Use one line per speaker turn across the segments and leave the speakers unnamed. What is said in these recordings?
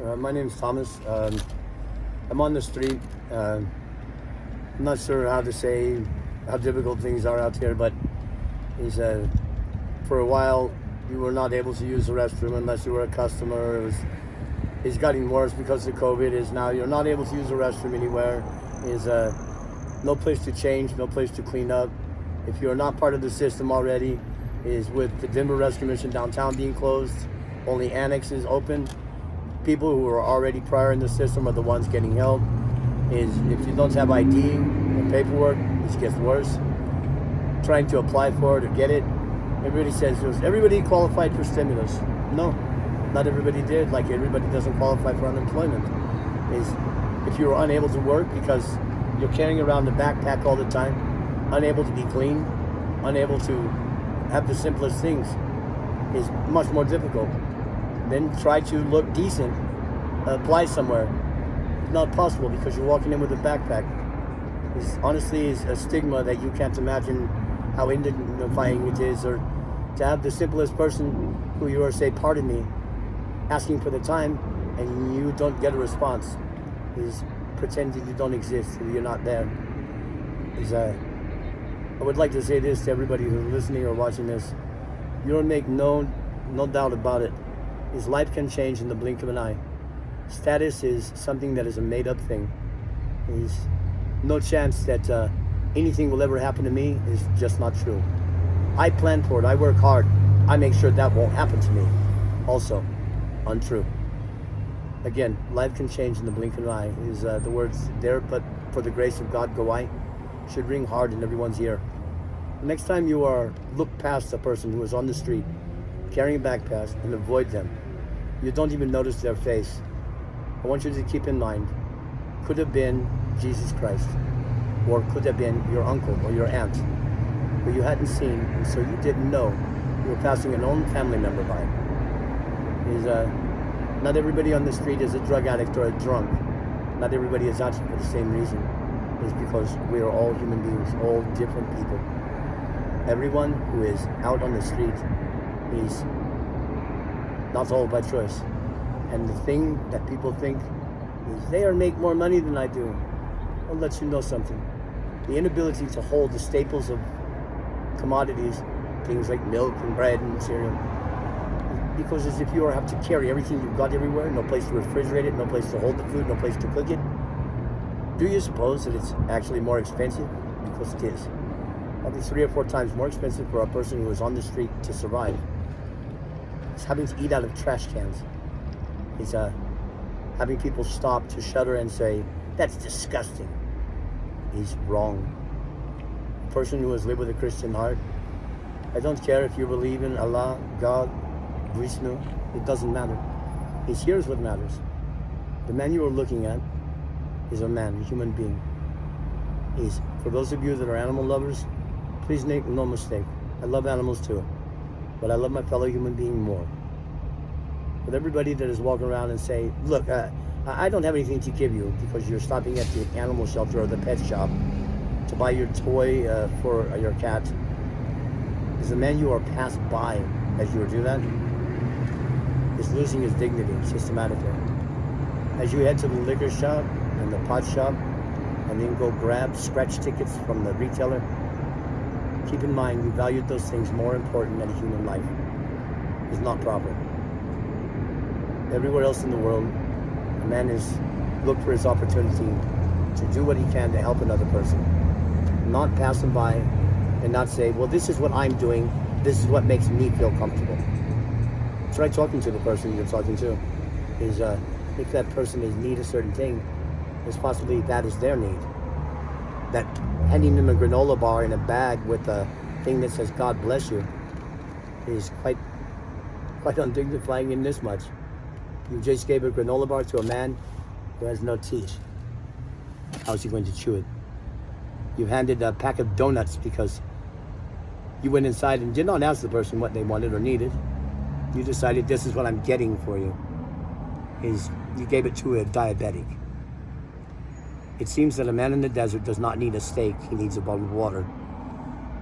My name's Thomas. I'm on the street. I'm not sure how to say how difficult things are out here, but is for a while you were not able to use the restroom unless you were a customer. It's getting worse because of COVID. Is now you're not able to use the restroom anywhere. Is no place to change, no place to clean up. If you're not part of the system already, is with the Denver Rescue Mission downtown being closed, only annexes open. People who are already prior in the system are the ones getting help. Is if you don't have ID and paperwork, it gets worse. Trying to apply for it or get it, everybody says, was everybody qualified for stimulus? No, not everybody did. Like everybody doesn't qualify for unemployment. Is if you were unable to work because you're carrying around a backpack all the time, unable to be clean, unable to have the simplest things, is much more difficult. Then try to look decent, apply somewhere. It's not possible because you're walking in with a backpack. It's honestly is a stigma that you can't imagine how identifying it is, or to have the simplest person who you are, say, pardon me, asking for the time and you don't get a response. Is pretending you don't exist, or you're not there. Is I would like to say this to everybody who's listening or watching this. You'll make no doubt about it. His life can change in the blink of an eye. Status is something that is a made-up thing. There's no chance that anything will ever happen to me. Is just not true. I plan for it. I work hard. I make sure that won't happen to me. Also, untrue. Again, life can change in the blink of an eye. Is the words "there, but for the grace of God go I" should ring hard in everyone's ear. The next time you look past a person who is on the street carrying a backpack and avoid them, you don't even notice their face. I want you to keep in mind, could have been Jesus Christ, or could have been your uncle or your aunt, who you hadn't seen, and so you didn't know you were passing an own family member by. Not everybody on the street is a drug addict or a drunk. Not everybody is out here for the same reason. It's because we are all human beings, all different people. Everyone who is out on the street is not all by choice. And the thing that people think is they make more money than I do. I'll let you know something. The inability to hold the staples of commodities, things like milk and bread and cereal, because as if you have to carry everything you've got everywhere, no place to refrigerate it, no place to hold the food, no place to cook it. Do you suppose that it's actually more expensive? Because it is. Probably 3 or 4 times more expensive for a person who is on the street to survive. It's having to eat out of trash cans. It's having people stop to shudder and say, that's disgusting. He's wrong. A person who has lived with a Christian heart, I don't care if you believe in Allah, God, Vishnu, it doesn't matter. Here's what matters. The man you are looking at is a man, a human being. For those of you that are animal lovers, please make no mistake. I love animals too, but I love my fellow human being more. With everybody that is walking around and say, look, I don't have anything to give you because you're stopping at the animal shelter or the pet shop to buy your toy for your cat. Is the man you are passed by as you do that is losing his dignity systematically. As you head to the liquor shop and the pot shop and then go grab scratch tickets from the retailer, keep in mind you valued those things more important than a human life. It's not proper. Everywhere else in the world, a man is look for his opportunity to do what he can to help another person. Not pass him by and not say, well, this is what I'm doing, this is what makes me feel comfortable. Try talking to the person you're talking to. If that person is need a certain thing, is possibly that is their need. That handing them a granola bar in a bag with a thing that says God bless you is quite undignifying in this much. You just gave a granola bar to a man who has no teeth. How's he going to chew it? You've handed a pack of donuts because you went inside and did not ask the person what they wanted or needed. You decided this is what I'm getting for you. You gave it to a diabetic. It seems that a man in the desert does not need a steak, he needs a bottle of water.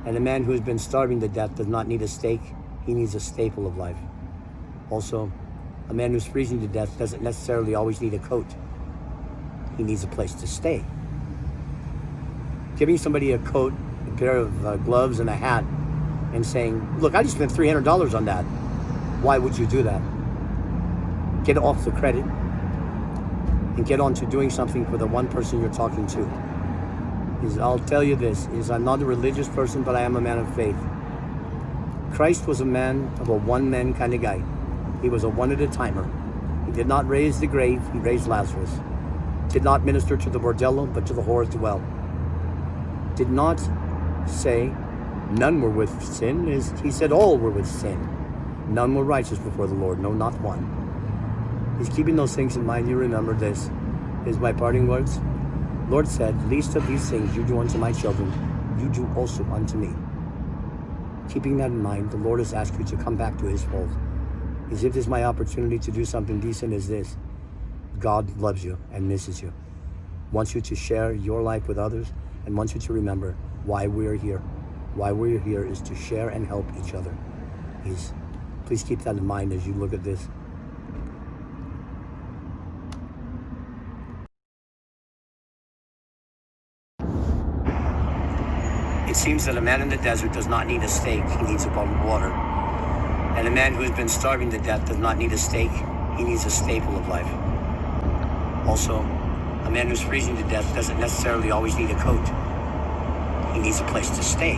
And a man who has been starving to death does not need a steak, he needs a staple of life. Also, A man who's freezing to death doesn't necessarily always need a coat. He needs a place to stay. Giving somebody a coat, a pair of gloves, and a hat, and saying, look, I just spent $300 on that. Why would you do that? Get off the credit and get on to doing something for the one person you're talking to. I'll tell you this, I'm not a religious person, but I am a man of faith. Christ was a man of a one-man kind of guy. He was a one-at-a-timer. He did not raise the grave, he raised Lazarus. Did not minister to the bordello, but to the whore at the well. Did not say none were with sin, as he said all were with sin. None were righteous before the Lord, no, not one. He's keeping those things in mind. You remember this. Is my parting words. Lord said, least of these things you do unto my children, you do also unto me. Keeping that in mind, the Lord has asked you to come back to his fold. As if this is my opportunity to do something decent as this. God loves you and misses you. Wants you to share your life with others and wants you to remember why we're here. Why we're here is to share and help each other. Please keep that in mind as you look at this. It seems that a man in the desert does not need a steak, he needs a bottle of water. And a man who has been starving to death does not need a steak, he needs a staple of life. Also, a man who's freezing to death doesn't necessarily always need a coat. He needs a place to stay.